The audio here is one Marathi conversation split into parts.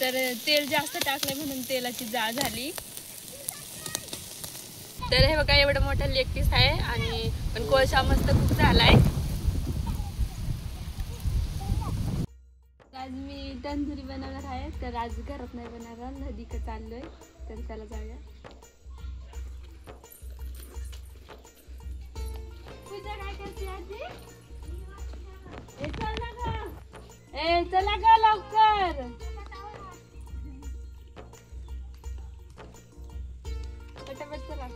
तर तेल जास्त टाकलं म्हणून तेलाची जाळ झाली। तर हे बघा एवढं मोठं लेग पीस आहे आणि पण कोळसा मस्त खूप झालाय। आज मी तंदुरी बनवणार आहे, तर आज घरात नाही बनवणार, नदीकडे चाललोय, तर त्याला जाऊया। पूजा काय करते आजी? चला ग लवकर। पटापट चला।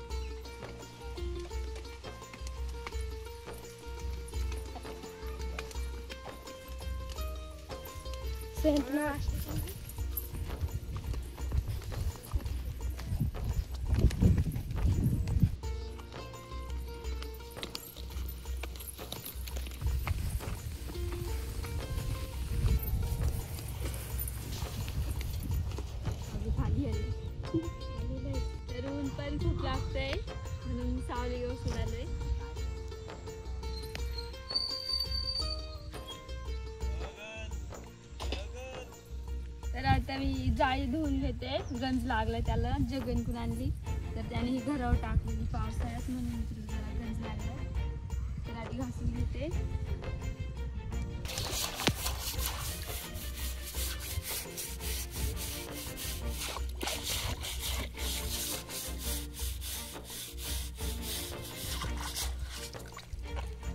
तर ऊन पण खूप लागतंय म्हणून सावली घेऊन आलोय। तर आता मी जाळी धुवून घेते, गंज लागलाय त्याला, जगनकून आणली तर त्याने ही घरावर टाकलेली पावसाळ्यात म्हणून जरा गंज लागलाय, तर आधी घासून घेते।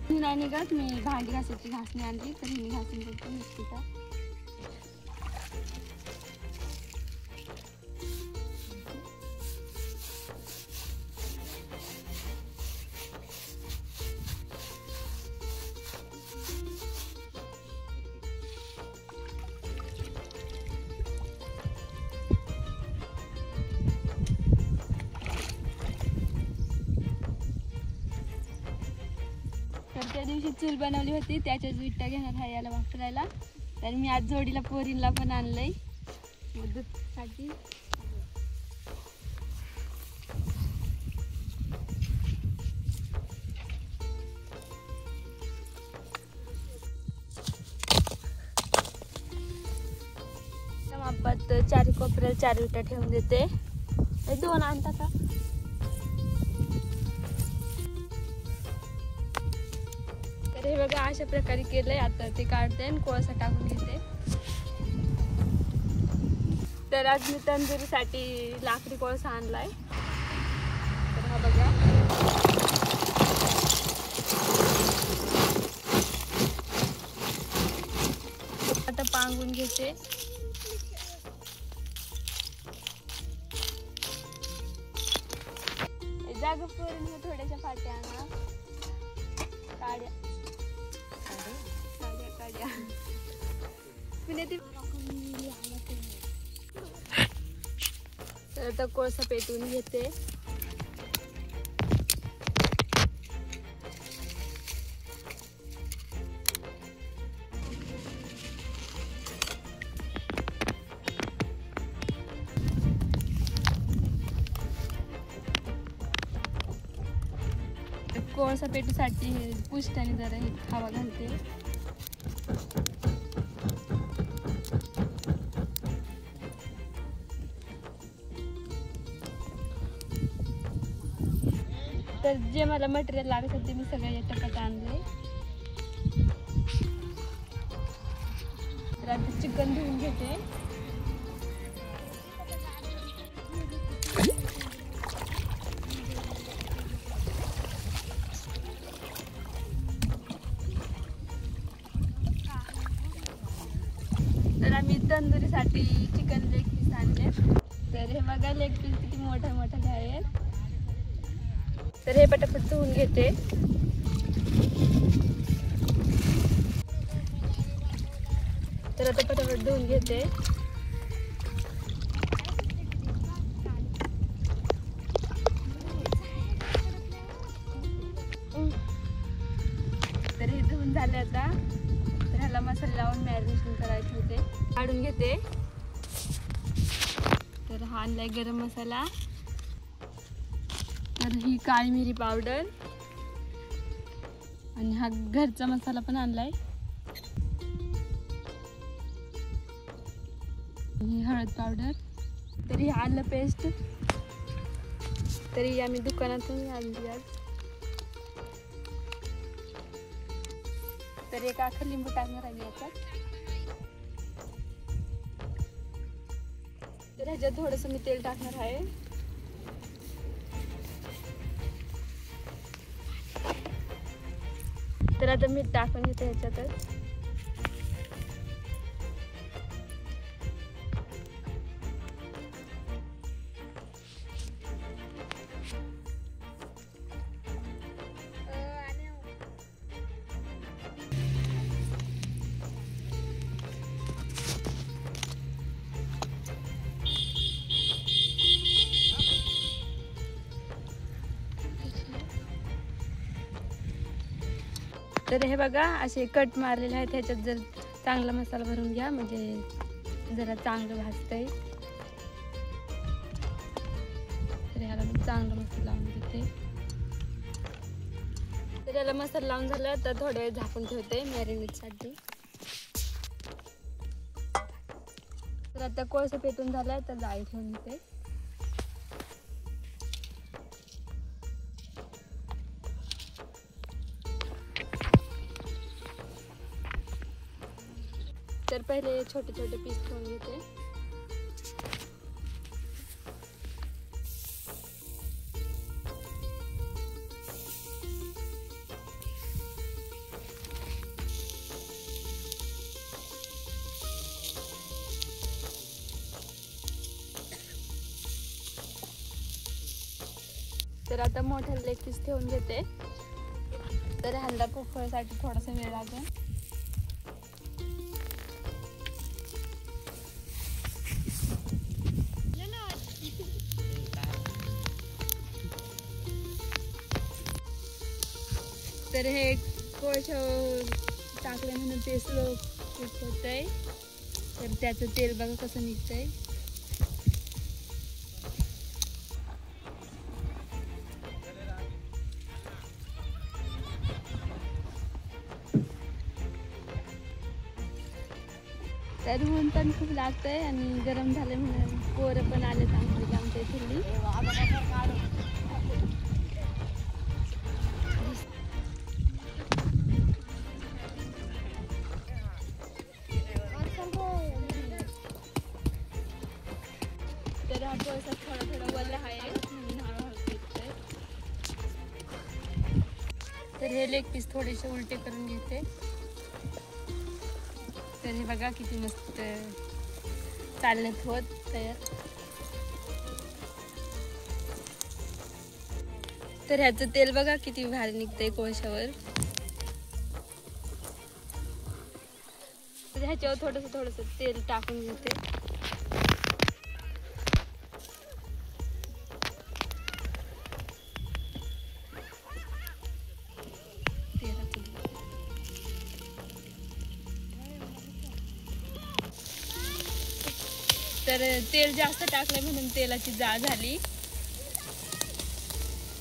नाही निघत, मी भांडी घासायची घासणी आणली तर मी घासून घेते मिस्टीचा। तर त्या दिवशी चूल बनवली होती, त्याच्याच विटा घेणार आहे याला वापरायला। तर मी आज जोडीला पोरींला पण आणलंय मदतसाठी। मापात 4 कोपऱ्याला 4 विटा ठेवून देते। 2 आणता का? हे बघा अशा प्रकारे केलंय, आता ते काढते आणि कोळसा टाकून घेते। तर आज मी तंदुरीसाठी लाकडी कोळसा आणलाय, तर हा बघा। आता पांगून घेते। जागा पूर्ण थोड्याशा फाट्या आणा, काड्या तर आता कोळसा पेटवून घेते। कोळसा पेटूसाठी पुष्टाने जरा हवा घालते। तर जे मला मटेरियल लागत होते मी सगळं या टपात आणले। तर आता चिकन धुवून घेते। तर आम्ही तंदुरीसाठी चिकन लेग पीस आणले, तर हे बघा लेग पीस किती मोठे मोठे आहेत। तर हे पटापट धुवून घेते। तर आता पटापट धुवून घेते। तर हे धुवून झाले आता, तर ह्याला मसाला लावून मॅरिनेशन करायचे होते, काढून घेते। तर हा आणलाय गरम मसाला, तर ही काळी मिरी पावडर आणि हा घरचा मसाला पण आणलाय। ही हळद पावडर, तरी आलं पेस्ट तरी आम्ही दुकानातून आणली आज. तर एक आखं लिंबू टाकणार आहे याच्यात. तर ह्याच्यात थोडंसं मी तेल टाकणार आहे. तर आता मीठ टाकून घेते ह्याच्यातच. तर हे बघा असे कट मारलेले आहेत. ह्याच्यात जर चांगला मसाला भरून घ्या म्हणजे जरा चांगलं भाजतंय. तर ह्याला मी चांगला मसाला लावून घेते. तर याला मसाला लावून झाला तर थोडा वेळ झाकून ठेवते मॅरिनेटसाठी. तर आता कोळसा पेटून झालाय तर जाळी ठेवून घेते. तर पहिले छोटे छोटे पीस ठेवून घेते. तर आता मोठा लेग पीस ठेवून घेते. तर ह्यांना पोफळसाठी थोडासा वेळ लागेल. तर हे कोळशावर टाकले म्हणून ते स्लो कुक होतंय. तर त्याचं तेल बघा कसं निघतंय. तर ऊन पण खूप लागतंय आणि गरम झाले म्हणून पोरं पण आले आमच्या इथली. तर हा कोळसा थोडा थोडा वल्ला आहे म्हणून हळूहळू पेटतंय. तर हे लेग पीस थोडेसे उलटे करून घेते. तर हे बघा किती मस्त चालण्यात होत तयार. तर ह्याचं तेल बघा किती भारी निघतंय कोळशावर. तर ह्याच्यावर थोडंसं तेल टाकून घेते. तर तेल जास्त टाकलं म्हणून तेलाची जाळ झाली.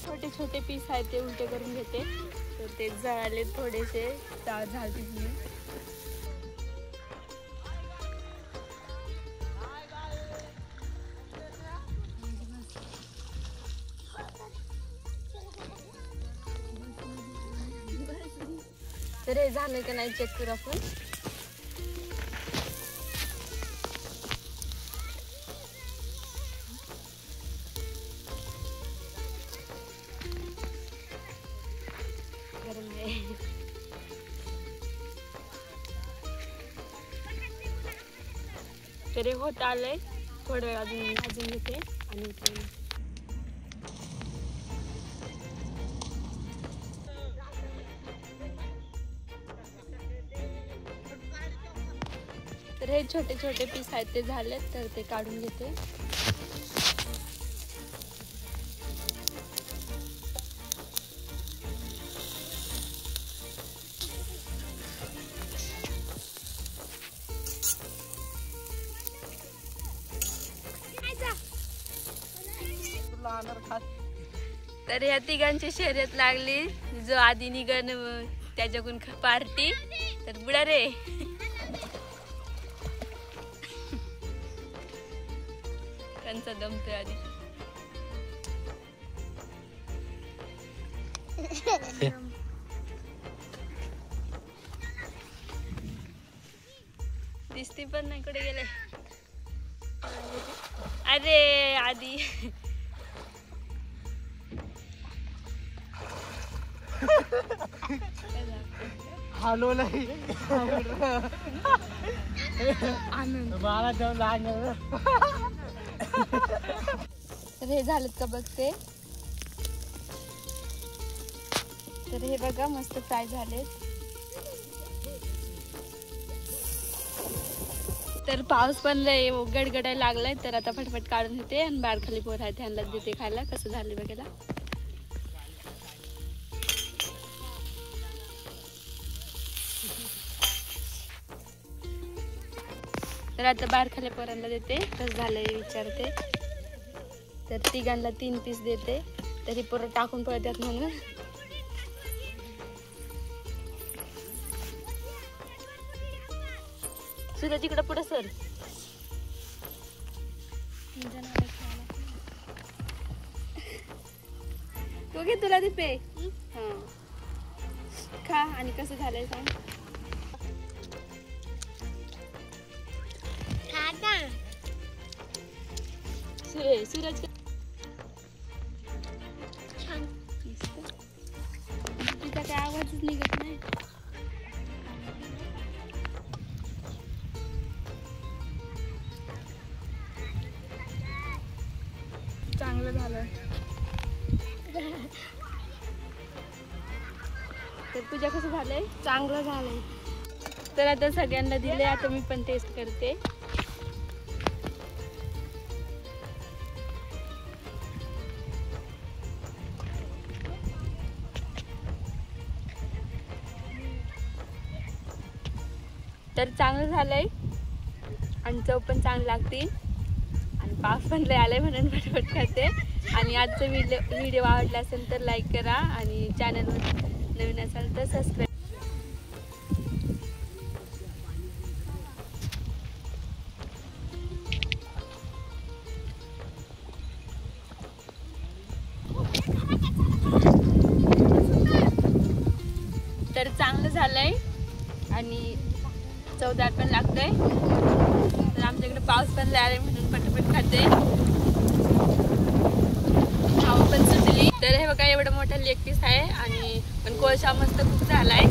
छोटे छोटे पीस आहेत ते उलटे करून घेते. तर ते जळाले थोडेसे जाळ झाले म्हणून. तर हे झालं का नाही चेक करू आपण. तर हे होत आलंय. थोडं वेळ अजून भाजून घेते आणि तर हे छोटे छोटे पीस आहेत ते झाले तर ते काढून घेते. तर या तिघांची शर्यत लागली. जो आधी निघन त्याच्याकडून पार्टी. तर बुडा रे त्यांचा दमतोय आधी. दिसती पण नाही कुठे गेले. अरे आधी हॅलो नाही मला जाऊन लागलं. तर हे झालं का बघते. तर हे बघा मस्त फ्राय झालेत. तर पाऊस पण लय गडगडायला लागलाय. तर आता फटफट काढून घेते आणि बाहेर खाली पोर आहे त्यांना देते खायला. कसं झाले बघायला. तर आता बाहेर खाली पोरांना देते कसं झालंय विचारते. तर तिघांना 3 पीस देते. तरी पोरं टाकून पळतात म्हणून. सुद्धा तिकडं पुढं सर. तू घे तुला दे पे. हा खा. आणि कसं झालंय सांग. सूरज छान तिचा काय आवाजच निघत नाही. चांगलं झालं. तर तुझ्या कसं झालंय. चांगलं झालंय. तर आता सगळ्यांना दिले. आता मी पण टेस्ट करते. तर चांगलं झालंय आणि चव पण चांगली लागते आणि पाऊस पण लय आलाय म्हणून पटपट खाते. आणि आजचा व्हिडिओ आवडला असेल तर लाईक करा आणि चॅनलवर नवीन असाल तर सबस्क्राईब. तर चांगलं झालंय आणि चवदार पण लागतंय. तर आमच्याकडे पाऊस पण आलाय म्हणून पटपट खाते. हवा पण सुटली. तर हे बघा एवढं मोठं लेग पीस आहे आणि पण कोळसा मस्त खूप झालाय.